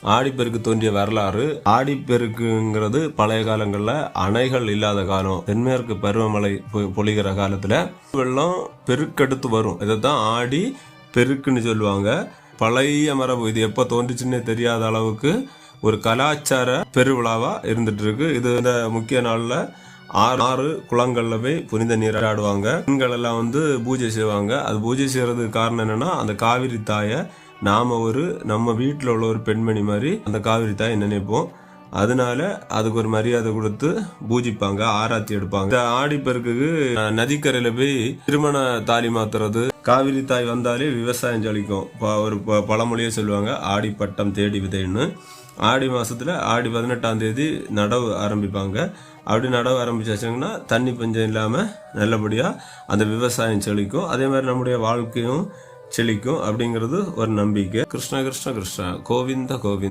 ஆடிப்பெருக்கு தோன்றிய வரலாறு. ஆடிப்பெருக்குங்கிறது பழைய காலங்கள்ல அணைகள் இல்லாத காலம், தென்மேற்கு பருவமழை பொழிகிற காலத்துல வெள்ளம் பெருக்கெடுத்து வரும். இதைத்தான் ஆடி பெருக்குன்னு சொல்லுவாங்க. பழைய மரபு. இது எப்ப தோன்றுச்சுன்னே தெரியாத அளவுக்கு ஒரு கலாச்சார பெருவிழாவா இருந்துட்டு இருக்கு. இது இந்த முக்கிய நாள்ல ஆறு குளங்கள்ல போய் புனித நீராடுவாங்க. பெண்கள் எல்லாம் பூஜை செய்வாங்க. அது பூஜை செய்யறதுக்கு காரணம் என்னன்னா, அந்த காவிரி தாயை நாம நம்ம வீட்டில் உள்ள ஒரு பெண்மணி மாதிரி அந்த காவிரி தாயை நினைப்போம். அதனால அதுக்கு ஒரு மரியாதை கொடுத்து பூஜிப்பாங்க, ஆராத்தி எடுப்பாங்க. இந்த ஆடிப்பெருக்குக்கு நதிக்கரையில போய் திருமண தாலி மாத்துறது, காவிரி தாய் வந்தாலே விவசாயம் செழிக்கும். ஒரு பழமொழியே சொல்லுவாங்க, ஆடி பட்டம் தேடி விதைன்னு. ஆடி மாசத்துல ஆடி 18ஆம் தேதி நடவு ஆரம்பிப்பாங்க. அப்படி நடவு ஆரம்பிச்சாச்சுங்கன்னா தண்ணி பஞ்சம் இல்லாம நல்லபடியா அந்த விவசாயம் செழிக்கும். அதே மாதிரி நம்முடைய வாழ்க்கையும் செழிக்கும் அப்படிங்கிறது ஒரு நம்பிக்கை. கிருஷ்ண கிருஷ்ண கிருஷ்ண கோவிந்த கோவிந்த்.